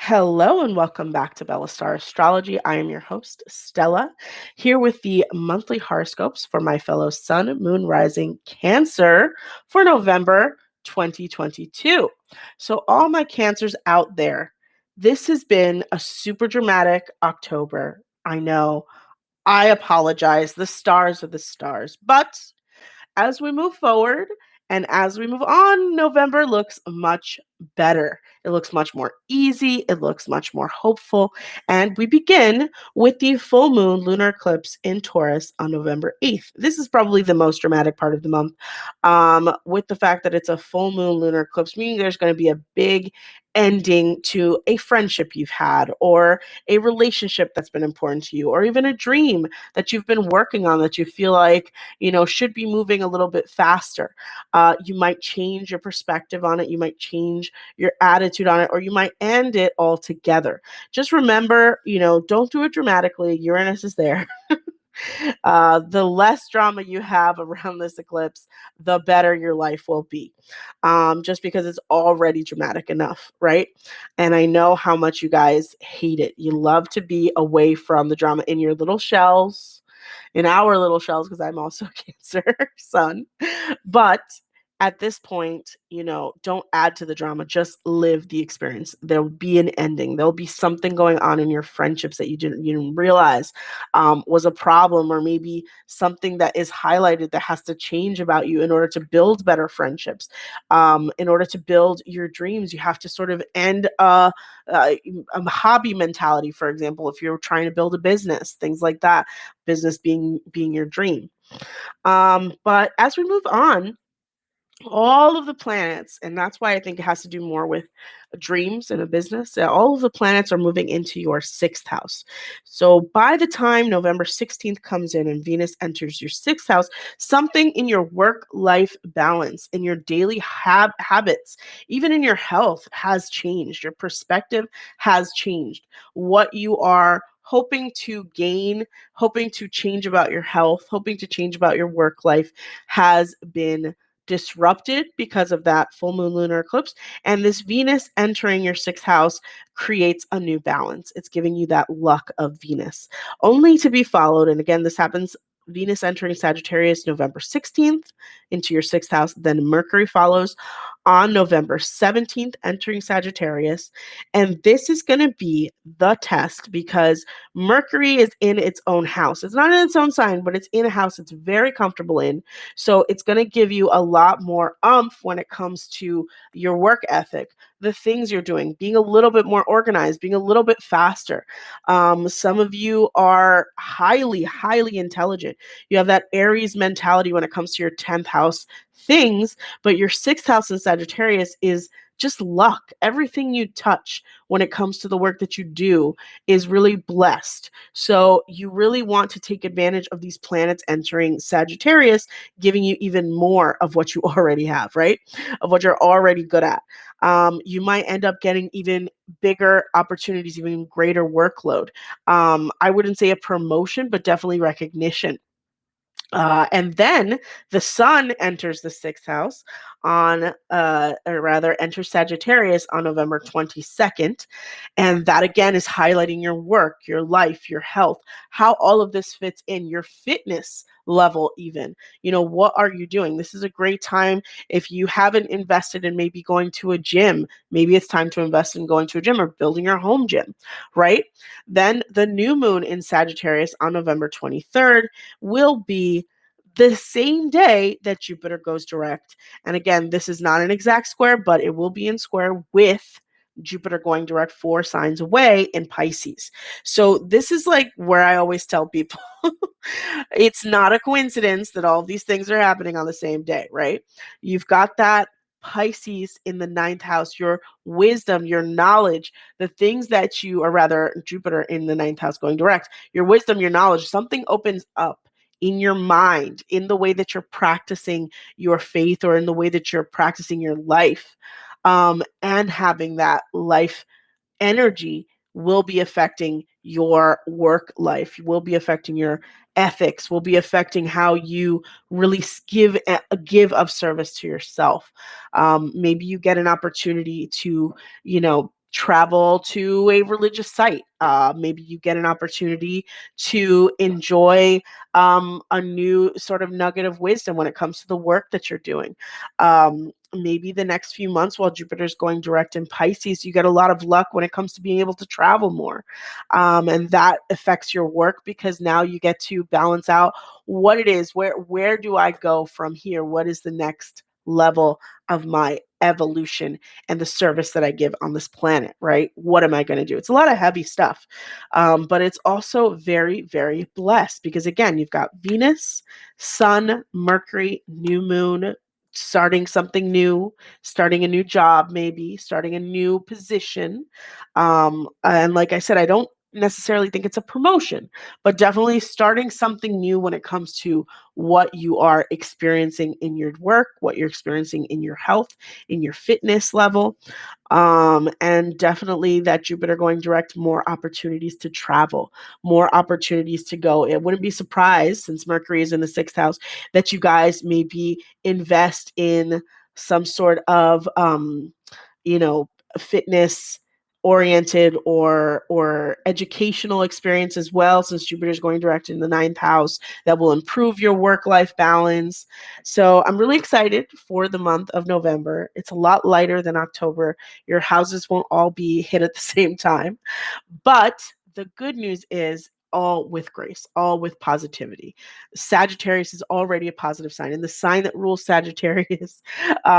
Hello and welcome back to Bella Star Astrology. I am your host, Stella, here with the monthly horoscopes for my fellow Sun, Moon, Rising, Cancer for November 2022. So, all my Cancers out there, this has been a super dramatic October. I know. I apologize. The stars are the stars. But as we move forward and as we move on, November looks much better. It looks much more easy. It looks much more hopeful. And we begin with the full moon lunar eclipse in Taurus on November 8th. This is probably the most dramatic part of the month, with the fact that it's a full moon lunar eclipse, meaning there's going to be a big ending to a friendship you've had, or a relationship that's been important to you, or even a dream that you've been working on that you feel like should be moving a little bit faster. You might change your perspective on it. You might change your attitude on it, or you might end it altogether. Just remember, don't do it dramatically. Uranus is there. The less drama you have around this eclipse, the better your life will be. Just because it's already dramatic enough, right? And I know how much you guys hate it. You love to be away from the drama in your little shells, in our little shells, because I'm also a Cancer sun. But at this point, don't add to the drama. Just live the experience. There'll be an ending. There'll be something going on in your friendships that you didn't realize was a problem, or maybe something that is highlighted that has to change about you in order to build better friendships. In order to build your dreams, you have to sort of end a hobby mentality. For example, if you're trying to build a business, things like that, business being your dream. But as we move on, all of the planets, and that's why I think it has to do more with dreams and a business, all of the planets are moving into your sixth house. So by the time November 16th comes in and Venus enters your sixth house, something in your work-life balance, in your daily habits, even in your health has changed. Your perspective has changed. What you are hoping to gain, hoping to change about your health, hoping to change about your work life has been disrupted because of that full moon lunar eclipse. And this Venus entering your sixth house creates a new balance. It's giving you that luck of Venus, only to be followed. And again, this happens Venus entering Sagittarius November 16th into your sixth house. Then Mercury follows on November 17th, entering Sagittarius. And this is going to be the test because Mercury is in its own house. It's not in its own sign, but it's in a house it's very comfortable in. So it's going to give you a lot more oomph when it comes to your work ethic, the things you're doing, being a little bit more organized, being a little bit faster. Some of you are highly, highly intelligent. You have that Aries mentality when it comes to your 10th house things, but your sixth house in Sagittarius is just luck. Everything you touch when it comes to the work that you do is really blessed. So you really want to take advantage of these planets entering Sagittarius, giving you even more of what you already have, right? Of what you're already good at. You might end up getting even bigger opportunities, even greater workload. I wouldn't say a promotion, but definitely recognition. And then the sun enters the sixth house or rather enters Sagittarius on November 22nd. And that again is highlighting your work, your life, your health, how all of this fits in, your fitness level even. What are you doing? This is a great time if you haven't invested in maybe going to a gym. Maybe it's time to invest in going to a gym or building your home gym, right? Then the new moon in Sagittarius on November 23rd will be the same day that Jupiter goes direct. And again, this is not an exact square, but it will be in square with Jupiter going direct 4 signs away in Pisces. So this is like where I always tell people, it's not a coincidence that all of these things are happening on the same day, right? You've got that Pisces in the 9th house, your wisdom, your knowledge, the things that you, or rather Jupiter in the 9th house going direct, your wisdom, your knowledge, something opens up in your mind, in the way that you're practicing your faith or in the way that you're practicing your life. And having that life energy will be affecting your work life, will be affecting your ethics, will be affecting how you really give of service to yourself. Maybe you get an opportunity to, travel to a religious site. Maybe you get an opportunity to enjoy a new sort of nugget of wisdom when it comes to the work that you're doing. Maybe the next few months while Jupiter's going direct in Pisces, you get a lot of luck when it comes to being able to travel more. And that affects your work because now you get to balance out what it is. Where do I go from here? What is the next level of my evolution and the service that I give on this planet, right? What am I going to do? It's a lot of heavy stuff. But it's also very, very blessed because, again, you've got Venus, Sun, Mercury, new moon, starting something new, starting a new job, maybe starting a new position. And like I said, I don't necessarily think it's a promotion, but definitely starting something new when it comes to what you are experiencing in your work, what you're experiencing in your health, in your fitness level. And definitely that Jupiter going direct, more opportunities to travel, more opportunities to go. It wouldn't be surprised, since Mercury is in the 6th house, that you guys maybe invest in some sort of fitness oriented or educational experience as well, since Jupiter's going direct in the 9th house, that will improve your work-life balance. So I'm really excited for the month of November. It's a lot lighter than October. Your houses won't all be hit at the same time. But the good news is all with grace, all with positivity. Sagittarius is already a positive sign, and the sign that rules Sagittarius,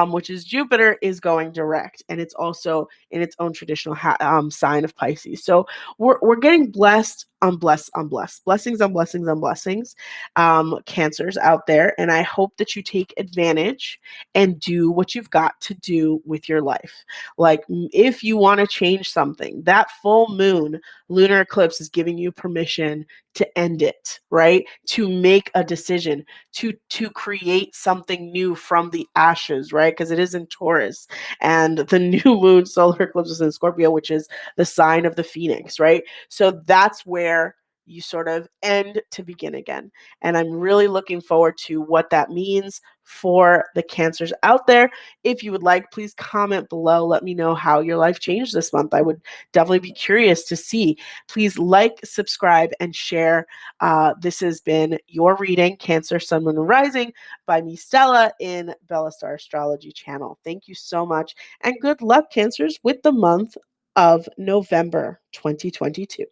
which is Jupiter, is going direct, and it's also in its own traditional sign of Pisces. So we're getting blessed on blessings on blessings on blessings, Cancers out there, and I hope that you take advantage and do what you've got to do with your life. Like, if you want to change something, that full moon lunar eclipse is giving you permission to end it, right? To make a decision, to create something new from the ashes, right? Because it is in Taurus, and the new moon solar eclipse is in Scorpio, which is the sign of the phoenix, right? So that's where you sort of end to begin again. And I'm really looking forward to what that means for the Cancers out there. If you would like, please comment below. Let me know how your life changed this month. I would definitely be curious to see. Please like, subscribe, and share. This has been your reading, Cancer, Sun, Moon, and Rising, by me, Stella, in Bella Star Astrology channel. Thank you so much, and good luck, Cancers, with the month of November 2022.